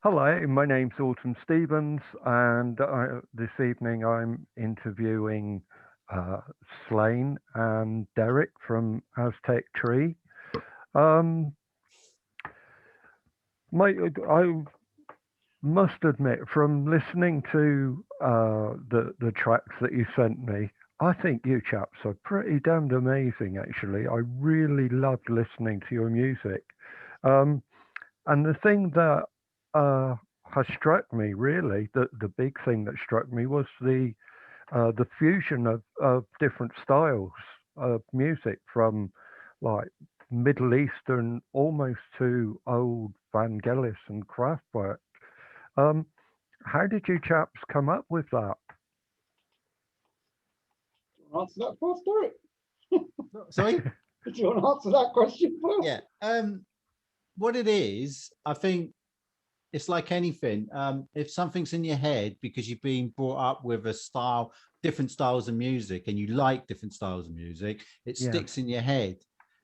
Hello, my name's Autumn Stevens, and this evening I'm interviewing uh, Slane and Derek from Aztec Tree. Um, I must admit, from listening to the tracks that you sent me, I think you chaps are pretty damned amazing. Actually, I really loved listening to your music. Um, And the thing that uh, has struck me, really, the big thing that struck me was the fusion of different styles of music from like Middle Eastern almost to old Vangelis and Kraftwerk. Um, how did you chaps come up with that? Answer that first, Derek. Sorry? Do you want to answer that question first? Yeah. What it is, I think it's like anything. If something's in your head because you've been brought up with a style, different styles of music, and you like different styles of music, it Yeah, sticks in your head.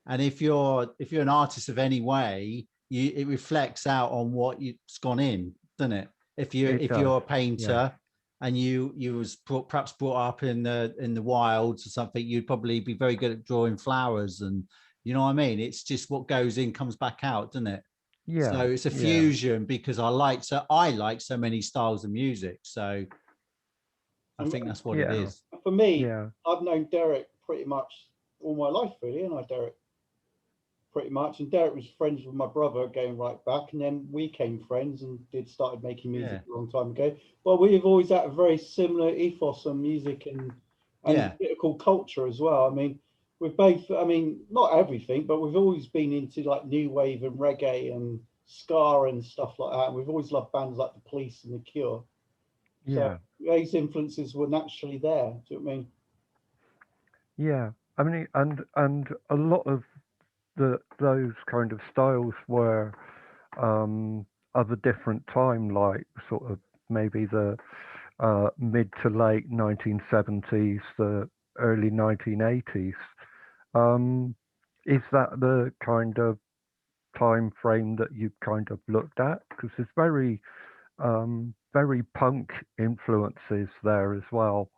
And if you're an artist of any way, it reflects out on what you've gone in, doesn't it? If you it if does. you're a Yeah, painter and you was perhaps brought up in the wilds or something, you'd probably be very good at drawing flowers, and you know what I mean. It's just what goes in comes back out, doesn't it? So yeah, it's a yeah, fusion because I like so many styles of music. So I Um, think that's what it yeah, is. for me, yeah, I've known Derek pretty much all my life, really, and I Derek pretty much. And Derek was friends with my brother going right back, and then we became friends and did started making music Yeah. a long time ago. But we've always had a very similar ethos on music and Yeah. political culture as well. I mean, we've both. I mean, not everything, but we've always been into like new wave and reggae and ska and stuff like that. And we've always loved bands like the Police and the Cure. So yeah, those influences were naturally there. Do you know what I mean? yeah. I mean, and a lot of those kind of styles were of a different time, like sort of maybe the mid to late 1970s, the early 1980s. Um, is that the kind of time frame that you kind of looked at? Because there's very punk influences there as well.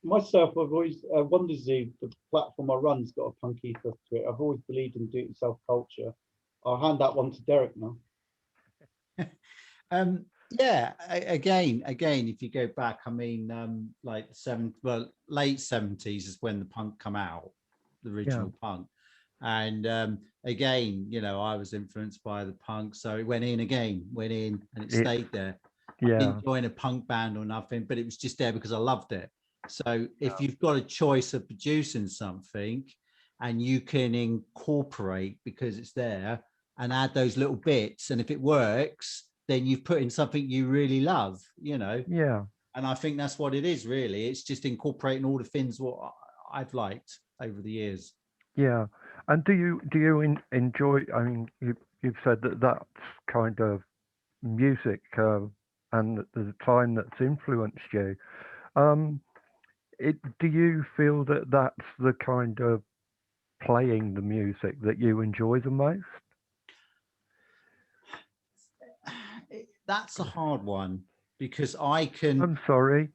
Myself, I've always Wonders the platform I run's got a punk ethos to it. I've always believed in do-it-yourself culture. I'll hand that one to Derek now. Yeah. Again, if you go back, I mean, like late 70s is when the punk come out, the Yeah, original punk. And again, I was influenced by the punk, so it went in, and it it, stayed there. I yeah, didn't join a punk band or nothing, but it was just there because I loved it. So if you've got a choice of producing something and you can incorporate because it's there and add those little bits, and if it works, then you've put in something you really love. yeah, And I think that's what it is really. It's just incorporating all the things what I've liked over the years. yeah. And do you enjoy? I mean, you've said that that's kind of music and the time that's influenced you. Um, do you feel that that's the kind of playing the music that you enjoy the most? That's a hard one because I can. I'm sorry.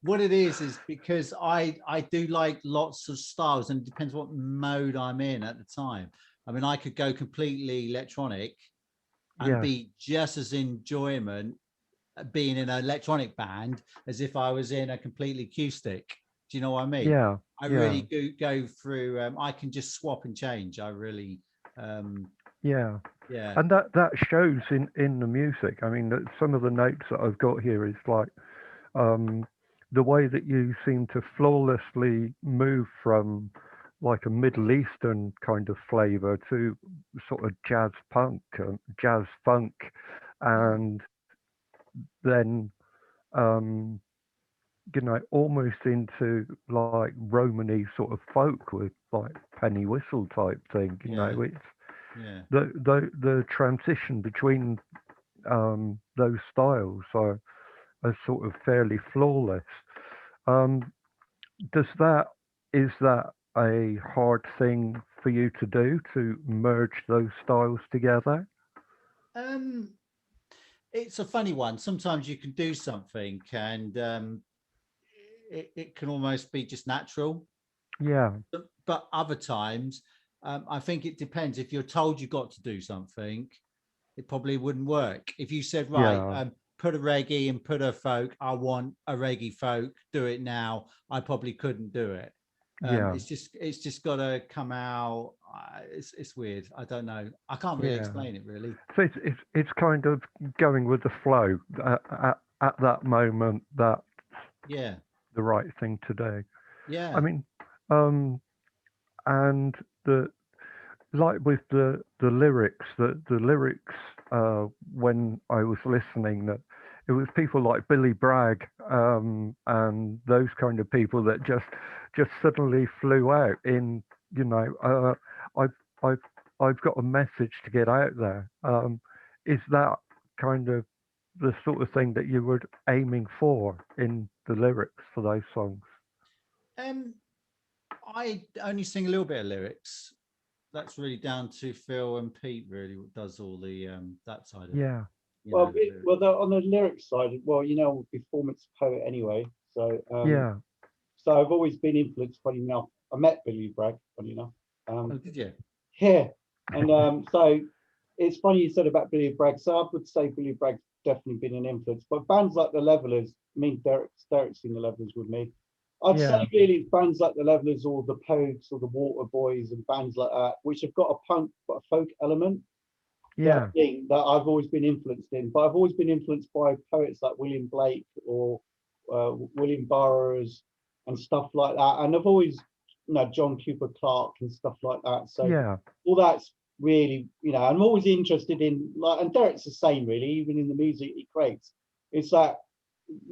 What it is because I do like lots of styles, and it depends what mode I'm in at the time. I mean, I could go completely electronic and Yeah, be just as enjoyment being in an electronic band as if I was in a completely acoustic. Do you know what I mean? yeah, I yeah, really go through. I can just swap and change. I really, yeah. yeah, And that shows in the music. I mean, some of the notes that I've got here is like um, the way that you seem to flawlessly move from like a Middle Eastern kind of flavor to sort of jazz punk, jazz funk, yeah, and then um, almost into like Romany sort of folk with like penny whistle type thing. yeah, It's yeah. the transition between those styles are sort of fairly flawless. Um, does that is that a hard thing for you to do to merge those styles together? Um, it's a funny one. Sometimes you can do something and it can almost be just natural. Yeah, But other times, I think it depends. If you're told you've got to do something, it probably wouldn't work. If you said, right, yeah, put a reggae and put a folk, I want a reggae folk, do it now, I probably couldn't do it. yeah, It's just got to come out. It's weird. I don't know. I can't really yeah. explain it really. So it's kind of going with the flow at that moment. That's Yeah, the right thing to do. I yeah, mean, um, and the like with the lyrics, the lyrics when I was listening, that it was people like Billy Bragg and those kind of people that just suddenly flew out in, you know, I've I've I've got a message to get out there. Is that kind of the sort of thing that you were aiming for in the lyrics for those songs? um, I only sing a little bit of lyrics. That's really down to Phil and Pete. Really, does all the that side of Yeah, Well, the lyrics. on the lyrics side, well, I'm a performance poet anyway, so yeah, I've always been influenced. Funny enough, I met Billy Bragg. Funny enough, Oh, did you? yeah, and so it's funny you said about Billy Bragg. So I would say Billy Bragg's definitely been an influence. But bands like the Levelers, I mean, Derek's seen the Levelers with me. I'd say yeah, really bands like the Levelers or the Pogues or the Water Boys and bands like that, which have got a punk but a folk element. That yeah, thing that I've always been influenced in. But I've always been influenced by poets like William Blake or William Burroughs and stuff like that. And I've always, John Cooper Clarke and stuff like that. So yeah, all that's really, I'm always interested in like, and Derek's the same really, even in the music he creates. It's that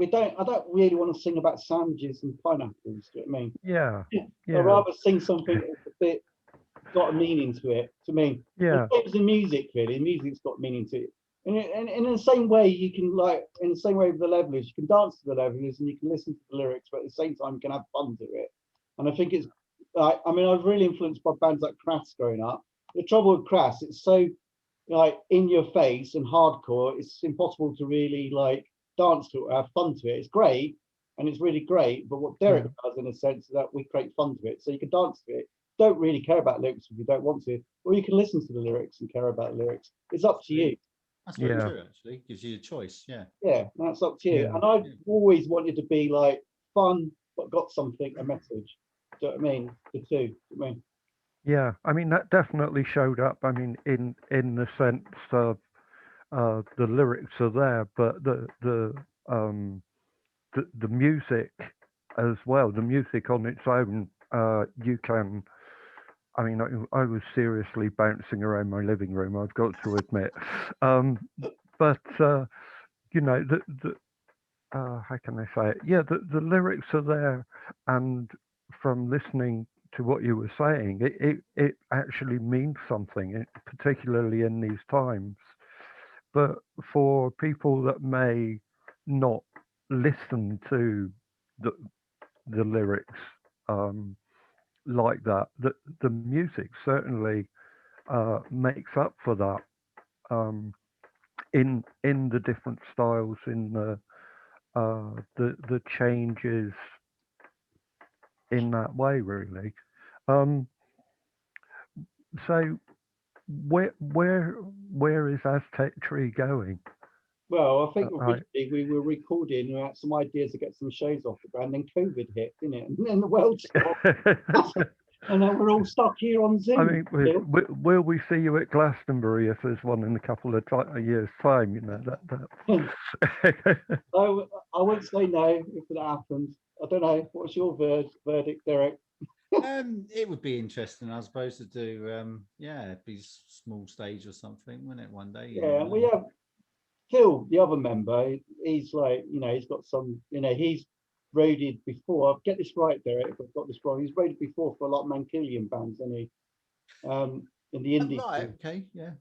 I don't really want to sing about sandwiches and pineapples. Do you know what I mean? yeah, I'd yeah, rather sing something that's a bit got a meaning to it to me. And yeah, same as the music, really. The music's got meaning to it. And in the same way, you can in the same way with the levelers, you can dance to the levelers and you can listen to the lyrics, but at the same time, you can have fun to it. And I think it's like, I mean, I was really influenced by bands like Crass growing up. The trouble with Crass, it's so like in your face and hardcore, it's impossible to really like dance to it or have fun to it. It's great and it's really great, but what Derek yeah, does in a sense is that we create fun to it. So you can dance to it, don't really care about lyrics if you don't want to, or you can listen to the lyrics and care about the lyrics. It's up to you. True. That's very yeah, true. Actually, gives you a choice. Yeah. Yeah, that's up to you. yeah, And I've Yeah. always wanted to be like fun, but got something, a message. Do you know what I mean? The two. Do you know what I mean? yeah. I mean, that definitely showed up. I mean, in the sense of the lyrics are there, but the music as well. The music on its own, you can. I mean, I was seriously bouncing around my living room. I've got to admit, um, but the how can I say it? Yeah, the lyrics are there, and from listening to what you were saying, it actually means something, particularly in these times. But for people that may not listen to the the lyrics um, like that, the music certainly makes up for that in the different styles, in the changes in that way, really. Um, so where is Aztec Tree going? Well, I think I, originally we were recording, we had some ideas to get some shows off the ground, then COVID hit, didn't it? And then the world stopped. And now we're all stuck here on I Zoom mean, still. will we see you at Glastonbury if there's one in a couple of years' time? You know that. I won't say no if that happens. I don't know. What's your verdict, Derek? It would be interesting, I suppose, to do. Yeah, it'd be small stage or something, wouldn't it? One day, you Yeah, never and we know. have Phil, the other member. He's like, he's got some, he's roaded before. I'll get this right, Derek, if I've got this wrong. He's roaded before for a lot of Mancunian bands, and he in the indie Right. scene. Okay. Yeah.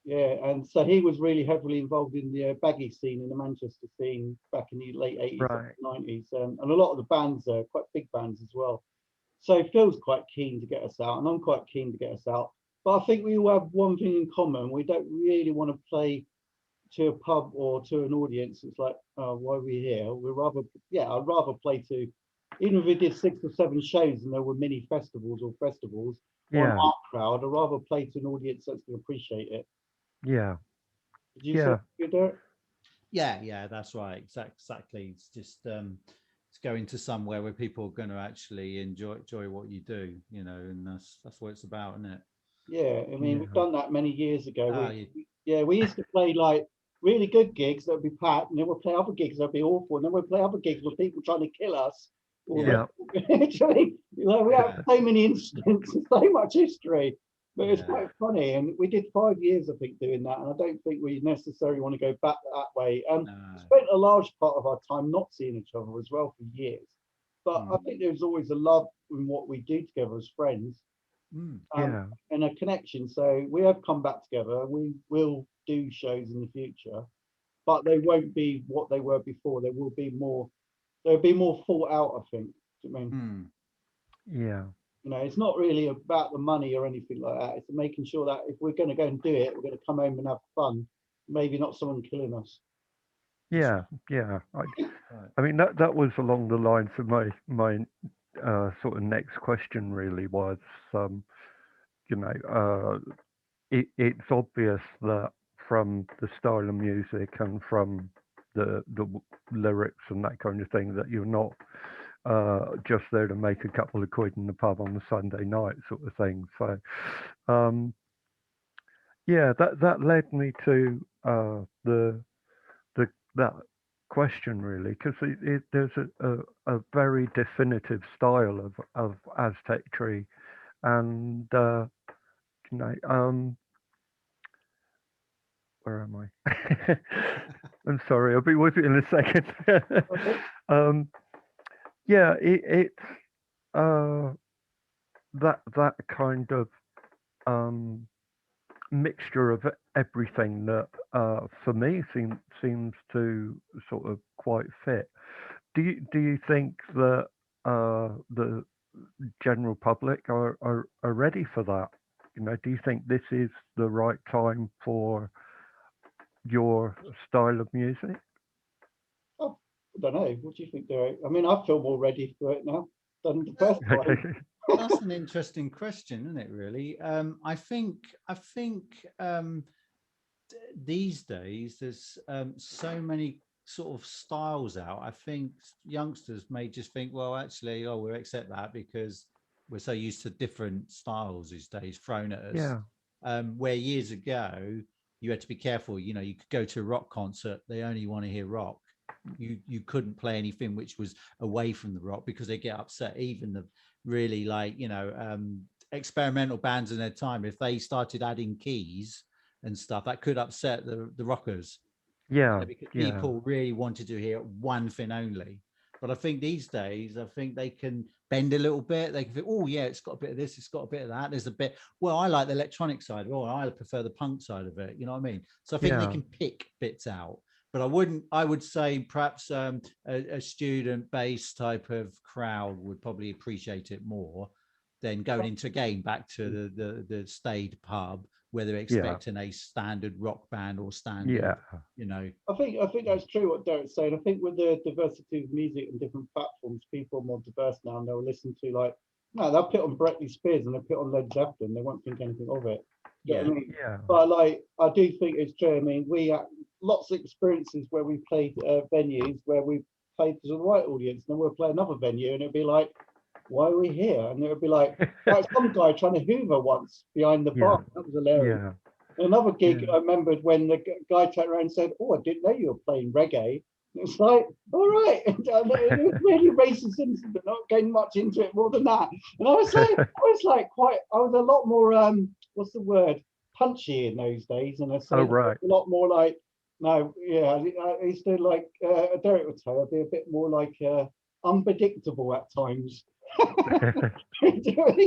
Yeah, and so he was really heavily involved in the baggy scene in the Manchester scene back in the late 80s, Right. 90s, and a lot of the bands are quite big bands as well. So Phil's quite keen to get us out, and I'm quite keen to get us out. But I think we all have one thing in common: we don't really want to play to a pub or to an audience, it's like, oh, why are we here? We'd rather, yeah, I'd rather play to, even if we did 6 or 7 shows and there were mini festivals or or an Yeah. art crowd, I'd rather play to an audience that's going to appreciate it. Yeah. Did you Yeah. say you do it? Yeah, that's right. Exactly. It's just it's going to somewhere where people are going to actually enjoy what you do, and that's what it's about, isn't it? Yeah, I mean, we've Yeah. done that many years ago. Ah, We used to play like really good gigs that would be packed, and then we'll play other gigs that would be awful, and then we'll play other gigs with people trying to kill us. Yeah. Actually, we have so many incidents and so much history, but it's Yeah. quite funny. And we did 5 years, I think, doing that, and I don't think we necessarily want to go back that way. We No. spent a large part of our time not seeing each other as well for years, but I think there's always a love in what we do together as friends. Yeah. And a connection. So we have come back together. We will do shows in the future, but they won't be what they were before. There will be more. There'll be more thought out, I think. Do you know what I mean? Yeah. It's not really about the money or anything like that. It's making sure that if we're going to go and do it, we're going to come home and have fun. Maybe not someone killing us. Yeah. Yeah. I mean, that was along the lines of my sort of next question. Really was, it's obvious that from the style of music and from the lyrics and that kind of thing, that you're not just there to make a couple of quid in the pub on a Sunday night sort of thing. So, yeah, that led me to the that question really, because there's a very definitive style of Aztec tree, and you know, where am I? I'm sorry, I'll be with you in a second. Yeah, it's that kind of mixture of everything that for me seems to sort of quite fit. Do you think that the general public are ready for that? Do you think this is the right time for your style of music? Oh, I don't know. What do you think, Derek? I mean, I feel more ready for it now than the first time. That's an interesting question, isn't it? Really, I think these days there's so many sort of styles out. I think youngsters may just think, well, actually, we'll accept that because we're so used to different styles these days thrown at us. Yeah. Where years ago you had to be careful. You could go to a rock concert, they only want to hear rock. You couldn't play anything which was away from the rock because they get upset. Even the really experimental bands in their time, if they started adding keys and stuff, that could upset the rockers. Yeah. Because Yeah. people really wanted to hear one thing only. But I think these days, I think they can bend a little bit. They can think, oh yeah, it's got a bit of this, it's got a bit of that. There's a bit. Well, I like the electronic side. Oh, I prefer the punk side of it. You know what I mean? So I think they Yeah. can pick bits out. But I would say perhaps a student-based type of crowd would probably appreciate it more than going into back to the staid pub where they're expecting a standard rock band or standard, I think that's true what Derek's saying. I think with the diversity of music and different platforms, people are more diverse now, and they'll listen to they'll put on Britney Spears and they'll put on Led Zeppelin. They won't think anything of it. You know what I mean? Yeah. But I do think it's true. I mean, we had lots of experiences where we played venues where we played to the right audience, and then we'll play another venue, and it'll be like, why are we here? And it would be like some guy trying to hoover once behind the bar. That was hilarious. Yeah. Another gig I remembered when the guy turned around and said, "Oh, I didn't know you were playing reggae." And it's like, all right. And it was really racist incident, but not going much into it more than that. And I was a lot more what's the word? Punchy in those days. And I said a lot more like, no, yeah, I used to like Derek would say, I'd be a bit more like unpredictable at times. Do you know what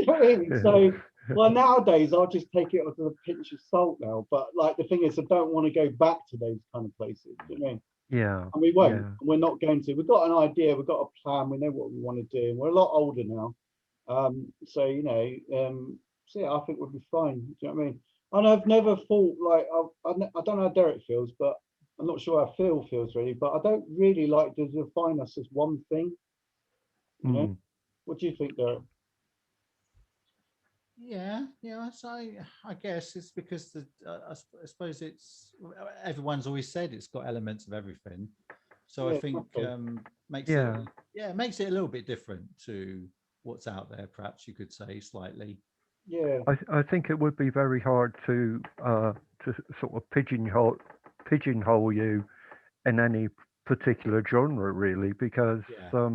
I mean? So, well, nowadays I'll just take it with a pinch of salt now. But the thing is, I don't want to go back to those kind of places. Do you know what I mean? Yeah. And we won't. And we're not going to. We've got an idea. We've got a plan. We know what we want to do. And we're a lot older now. So yeah, I think we'll be fine. Do you know what I mean? And I've never thought like I don't know how Derek feels, but I'm not sure how Phil feels really. But I don't really like to define us as one thing. You know, Mm. what do you think, Derek? Yeah, yeah. So I guess it's because I suppose it's everyone's always said it's got elements of everything. So I Yeah, think exactly. makes it Yeah, yeah makes it a little bit different to what's out there. Perhaps you could say slightly. Yeah, I think it would be very hard to sort of pigeonhole you in any particular genre, really, because Yeah,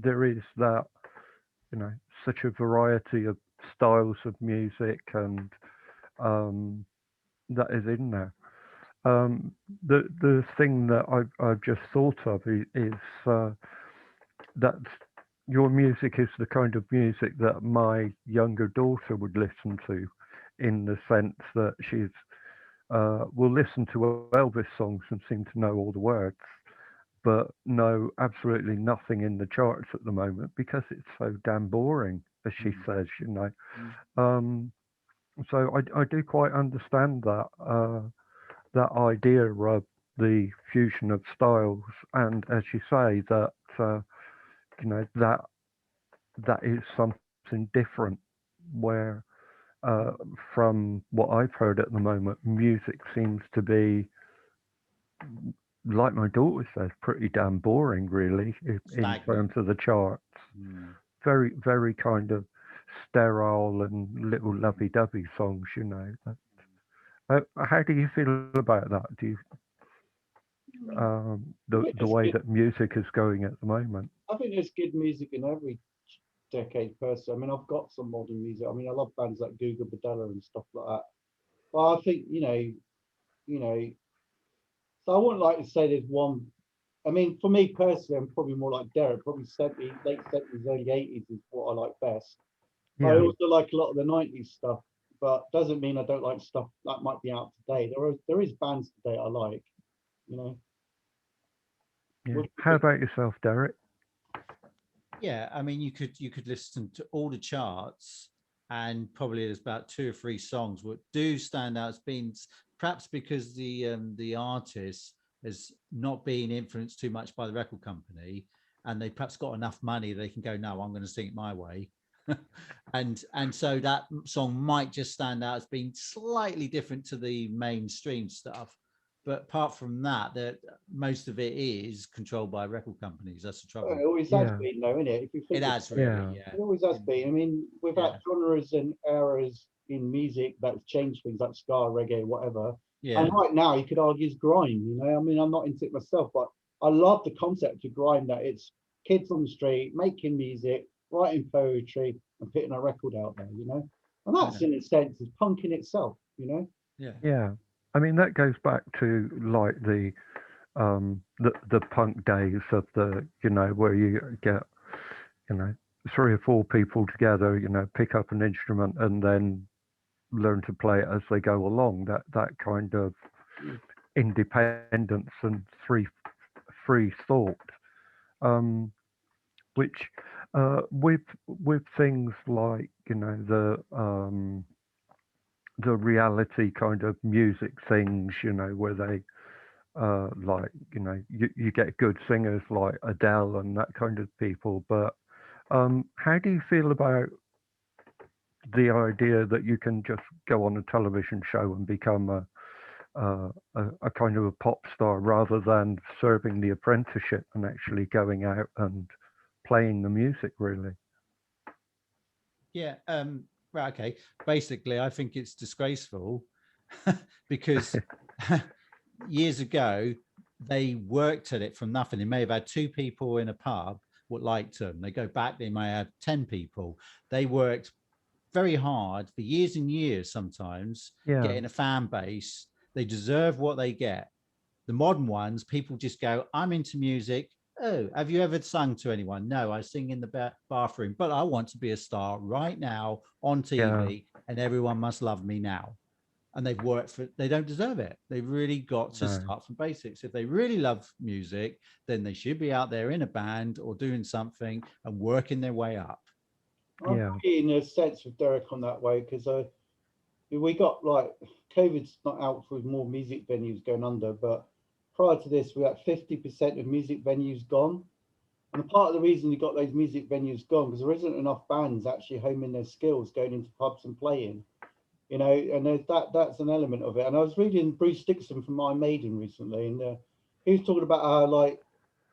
there is that such a variety of styles of music and um, that is in there. Um, the thing that I've just thought of is that your music is the kind of music that my younger daughter would listen to, in the sense that she's will listen to Elvis songs and seem to know all the words, but know absolutely nothing in the charts at the moment because it's so damn boring, as she mm, says. mm, Um, so I do quite understand that that idea of the fusion of styles, and as you say, that uh, that is something different, where from what I've heard at the moment, music seems to be, like my daughter says, pretty damn boring, really, in stagnant. terms of the charts. Mm. Very, very kind of sterile and little lovey-dovey songs. How do you feel about that? Do you I the think the there's way good. that music is going at the moment? I think there's good music in every decade, person. I mean, I've got some modern music. I mean, I love bands like Google Badella and stuff like that. But I think you know. So I wouldn't like to say there's one. I mean, for me personally, I'm probably more like Derek. Probably 70, late 70s, early 80s is what I like best. But I Yeah, also like a lot of the 90s stuff. But doesn't mean I don't like stuff that might be out today. There is bands today I like. You know, yeah. what do you How think? about yourself, Derek? Yeah, I mean, you could listen to all the charts, and probably there's about two or three songs what do stand out as being perhaps because the artist has not been influenced too much by the record company, and they perhaps got enough money they can go, no, I'm going to sing it my way, and so that song might just stand out as being slightly different to the mainstream stuff. But apart from that, that most of it is controlled by record companies. That's the Well, trouble. it always has Yeah, been, though, isn't it? If you It think has about it, really, yeah, yeah. it always has been. I mean, we've had Yeah, genres and eras in music that's changed things like ska, reggae, whatever. And yeah, right now, you could argue is grime. I mean, I'm not into it myself, but I love the concept of grime. That it's kids on the street making music, writing poetry, and putting a record out there. And yeah, that's in a sense is punk in itself. yeah, yeah. I mean, that goes back to like the punk days of where you get you know three or four people together, pick up an instrument and then learn to play it as they go along. That kind of Mm. independence and free thought, um, which with things like the reality kind of music things, where they like you get good singers like Adele and that kind of people. But how do you feel about the idea that you can just go on a television show and become a kind of a pop star rather than serving the apprenticeship and actually going out and playing the music, really? yeah. Right, okay. Basically, I think it's disgraceful because years ago they worked at it from nothing. They may have had two people in a pub what liked them. They go back, they may have 10 people. They worked very hard for years and years, sometimes Yeah, getting a fan base. They deserve what they get. The modern ones, people just go, I'm into music. Oh, have you ever sung to anyone? No, I sing in the bathroom, but I want to be a star right now on yeah, TV, and everyone must love me now. And they've worked for, they don't deserve it. They've really got to no, start from basics. If they really love music, then they should be out there in a band or doing something and working their way up. I yeah, agree in a sense with Derek on that way because we got like COVID's not out with more music venues going under, but prior to this, we had 50% of music venues gone. And part of the reason you got those music venues gone because there isn't enough bands actually homing their skills, going into pubs and playing. You know, and that's an element of it. And I was reading Bruce Dickinson from Iron Maiden recently, and he was talking about how like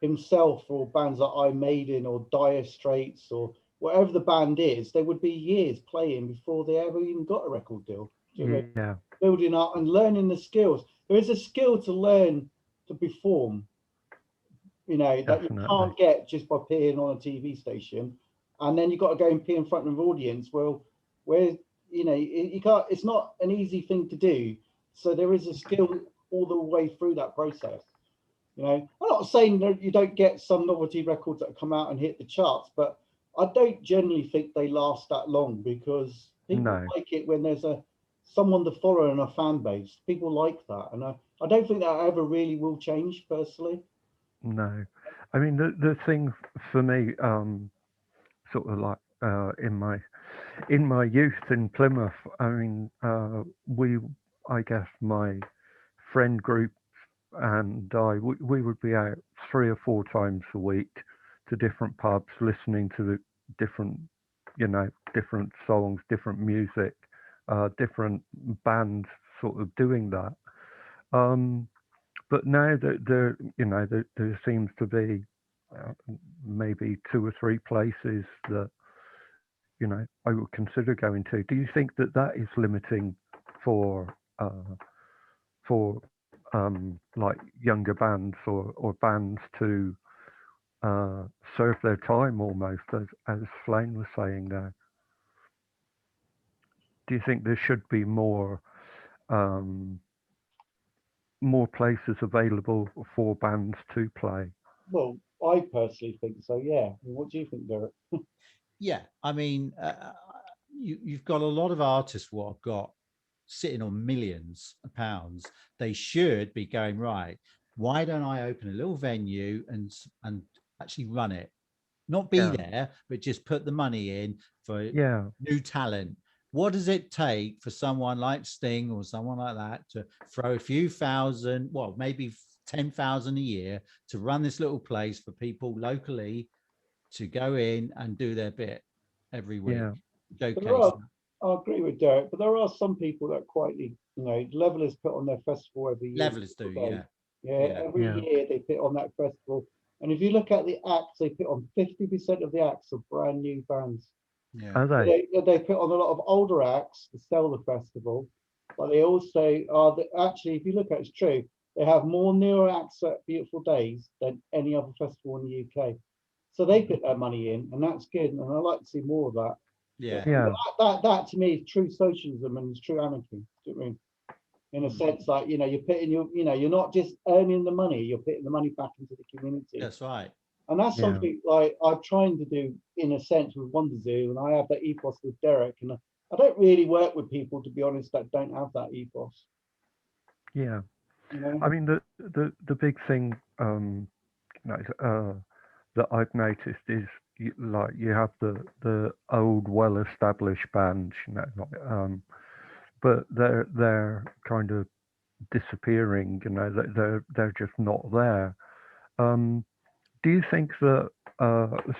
himself or bands like Iron Maiden or Dire Straits or whatever the band is, they would be years playing before they ever even got a record deal. Do you know what I mean? Yeah, Building up and learning the skills. There is a skill to learn to perform, you know, that you definitely. can't get just by peeing on a TV station. And then you've got to go and pee in front of an audience. Well, where, you know, you can't, it's not an easy thing to do. So there is a skill all the way through that process. You know, I'm not saying that you don't get some novelty records that come out and hit the charts, but I don't generally think they last that long because people No, like it when there's someone to follow and a fan base. People like that, and I don't think that ever really will change personally. no. I mean, the thing for me, sort of like in my youth in Plymouth, I mean, I guess my friend group and we would be out 3 or 4 times a week to different pubs, listening to the different, different songs, different music, different bands, sort of doing that. Um, but now that there seems to be maybe 2 or 3 places that I would consider going to. Do you think that that is limiting for like younger bands or bands to serve their time almost, as Flane was saying there? Do you think there should be um, more places available for bands to play? Well, I personally think so. Yeah. What do you think, Derek? Yeah, I mean, you've got a lot of artists what have got sitting on millions of pounds. They should be going, right, why don't I open a little venue and actually run it? Not be Yeah, there, but just put the money in for yeah, new talent. What does it take for someone like Sting or someone like that to throw a few thousand, well, maybe 10,000 a year to run this little place for people locally to go in and do their bit every week, yeah, But there showcase. are, I agree with Derek, but there are some people that quietly, you know, Levelers put on their festival every year. Levelers do, They, yeah, yeah, yeah, every yeah. year they put on that festival. And if you look at the acts, they put on 50% of the acts of brand new bands. yeah. Are they? They put on a lot of older acts to sell the festival, but they also are actually, if you look at it, it's true. They have more newer acts at Beautiful Days than any other festival in the UK. So they put their money in, and that's good. And I like to see more of that. Yeah, And Yeah, that to me is true socialism and it's true anarchy. Do you know what I mean? In a sense, like you're putting you're not just earning the money, you're putting the money back into the community. that's right. And that's yeah, something like I'm trying to do in a sense with Wonder Zoo, and I have that ethos with Derek. And I don't really work with people, to be honest, that don't have that ethos. yeah. You know, I mean, the big thing, you know, that I've noticed is like you have the old, well-established bands, but they're kind of disappearing. They're just not there. Um, do you think that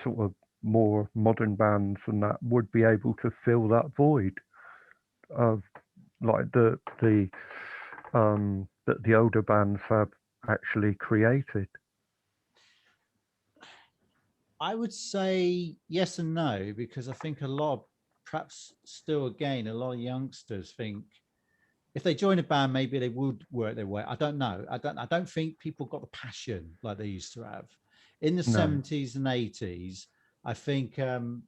sort of more modern bands and that would be able to fill that void of like that the older bands have actually created? I would say yes and no, because I think a lot of, perhaps still again, a lot of youngsters think if they join a band, maybe they would work their way. I don't know. I don't think people got the passion like they used to have. In the No. 70s and 80s, I think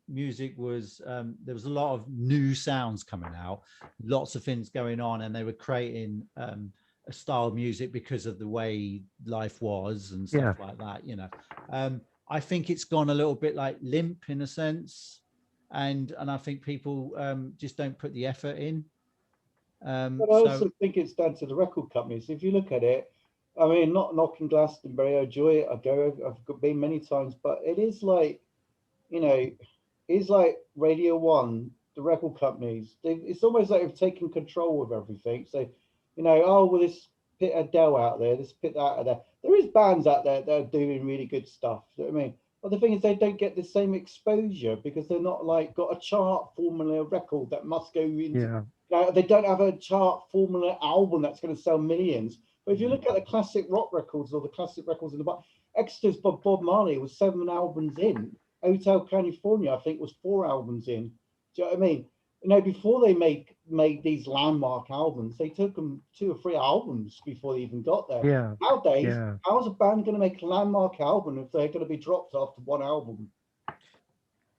music was there was a lot of new sounds coming out, lots of things going on, and they were creating a style of music because of the way life was and stuff Yeah. like that. I think it's gone a little bit like limp in a sense, and I think people just don't put the effort in. but I So also think it's down to the record companies. If you look at it, I mean, not knocking Glastonbury, I enjoy it. I go, I've been many times, but it is like, you know, it's like Radio One the record companies, it's almost like they've taken control of everything. So, oh, well, this pit Adele out there, this pit out there. There is bands out there that are doing really good stuff. You know what I mean? But the thing is, they don't get the same exposure because they're not like got a chart formula record that must go into. Yeah. They don't have a chart formula album that's going to sell millions. But if you look at the classic rock records or the classic records in the box, Exodus by Bob Marley was 7 albums in. Hotel California, I think, was 4 albums in. Do you know what I mean? Before they made these landmark albums, they took them 2 or 3 albums before they even got there. Yeah. Nowadays, Yeah. how's a band going to make a landmark album if they're going to be dropped after 1 album?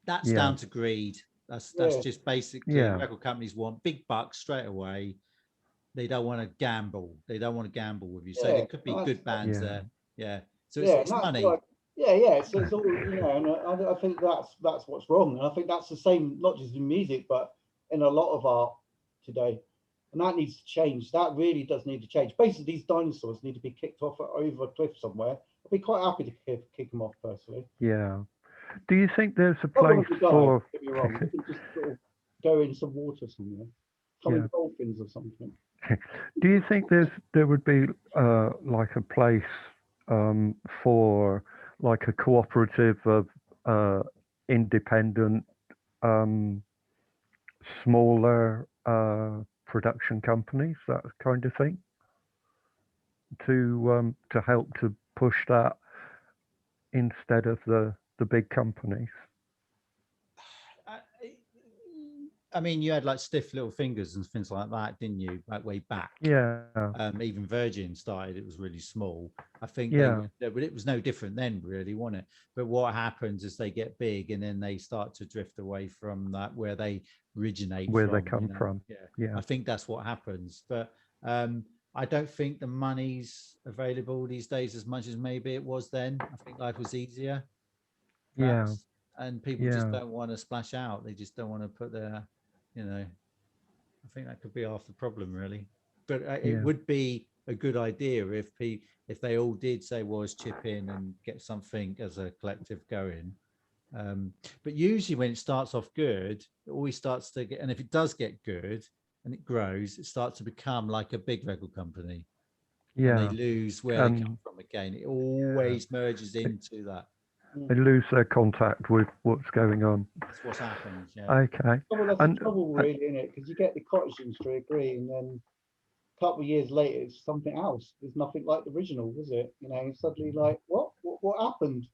That's down to greed. That's just basically record companies want big bucks straight away. They don't want to gamble. They don't want to gamble with you. So there could be good bands there. Yeah. So it's money. So it's all, and I think that's what's wrong. And I think that's the same, not just in music, but in a lot of art today. And that needs to change. That really does need to change. Basically, these dinosaurs need to be kicked off over a cliff somewhere. I'd be quite happy to kick them off personally. Yeah. Do you think there's a place for? Get me wrong. You can just sort of go in some water somewhere, some dolphins or something. Do you think there would be like a place for like a cooperative of independent smaller production companies, that kind of thing, to help to push that instead of the big companies? I mean, you had like Stiff Little Fingers and things like that, didn't you? Like way back. Yeah. Even Virgin started, it was really small. I think but it was no different then, really, wasn't it? But what happens is they get big and then they start to drift away from that where they originate where from, they come from. I think that's what happens. But I don't think the money's available these days as much as maybe it was then. I think life was easier. Perhaps. And people just don't want to splash out. They just don't want to put their, I think that could be half the problem, really. But it would be a good idea if they all did say, well, let's chip in and get something as a collective going. But usually when it starts off good, it always starts to get, and if it does get good and it grows, it starts to become like a big record company. And they lose where they come from again. It always merges into that. They lose their contact with what's going on. That's what happens. Yeah. Okay. Well, that's the trouble, really, isn't it? Because you get the cottage industry agree, and then a couple of years later, it's something else. There's nothing like the original, is it? Suddenly, like, what happened?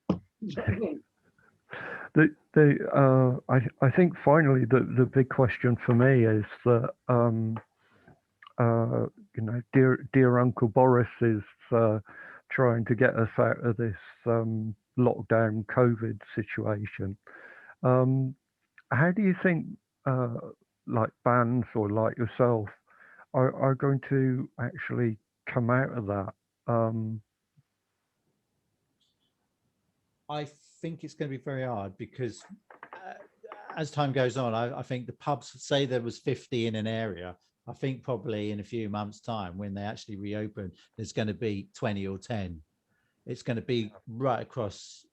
I think finally the big question for me is that dear Uncle Boris is trying to get us out of this lockdown COVID situation. How do you think like bands or like yourself are going to actually come out of that? I think it's going to be very hard because as time goes on, I think the pubs, say there was 50 in an area, I think probably in a few months' time when they actually reopen, there's going to be 20 or 10. It's going to be right across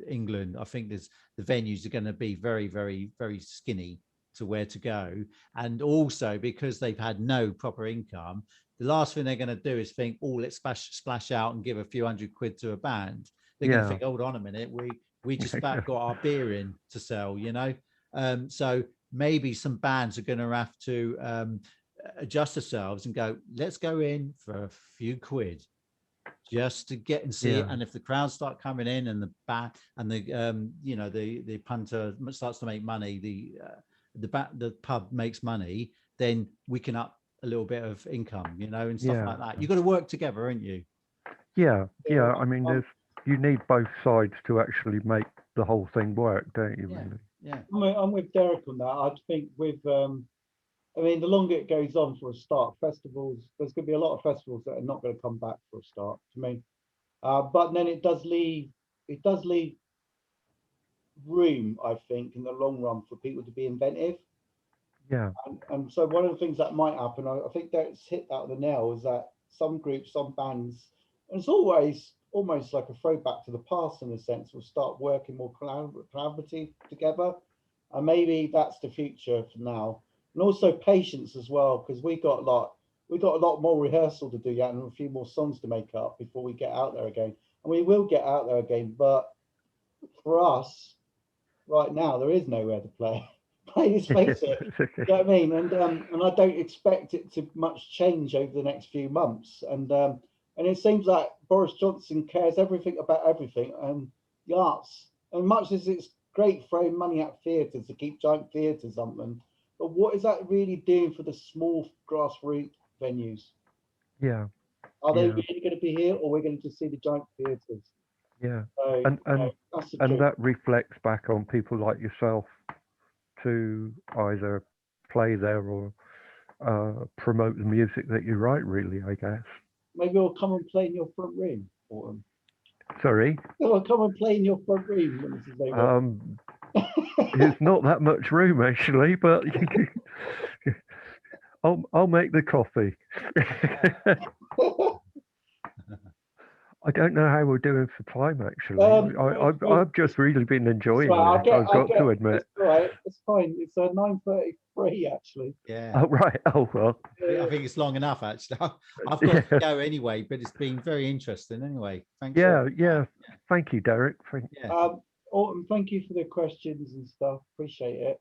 England. I think the venues are going to be very, very, very skinny to where to go. And also because they've had no proper income, the last thing they're going to do is think, oh, let's splash out and give a few £100 to a band. They're going to think, hold on a minute, we just about got our beer in to sell, so maybe some bands are going to have to adjust themselves and go, let's go in for a few quid just to get and see it. And if the crowds start coming in and the band and the punter starts to make money, the pub makes money, then we can up a little bit of income, and stuff like that. You've got to work together, haven't you? I mean, you need both sides to actually make the whole thing work, don't you? Really? I'm with Derek on that. I think the longer it goes on for a start, festivals, there's going to be a lot of festivals that are not going to come back for a start. But then it does leave room, I think, in the long run for people to be inventive. And so one of the things that might happen, I think that's hit that on the nail, is that some groups, some bands, and it's always almost like a throwback to the past in a sense, will start working more collaboratively together. and maybe that's the future for now. And also patience as well, because we got a lot more rehearsal to do yet, and a few more songs to make up before we get out there again. And we will get out there again, but for us right now, there is nowhere to play. Let's face it. You know what I mean? And I don't expect it to much change over the next few months. And it seems like Boris Johnson cares everything about everything and the arts. And much as it's great throwing money at theatres to keep giant theatres open, but what is that really doing for the small grassroots venues? Yeah. Are they Yeah. really going to be here, or we're going to just see the giant theatres? Yeah. So, And that's the and truth. that reflects back on people like yourself to either play there or promote the music that you write, really, I guess. Maybe we'll come and play in your front room for them. Sorry. We'll come and play in your front room when this is over. There's not that much room actually, but I'll make the coffee. I don't know how we're doing for time actually. I've just really been enjoying right, this. I've got to admit. It's all right. It's fine. It's 9:33 actually. Yeah. Oh right. Oh well. I think it's long enough actually. I've got to go anyway, but it's been very interesting anyway. Thanks. Yeah. Thank you, Derek. Yeah. Autumn, thank you for the questions and stuff. Appreciate it.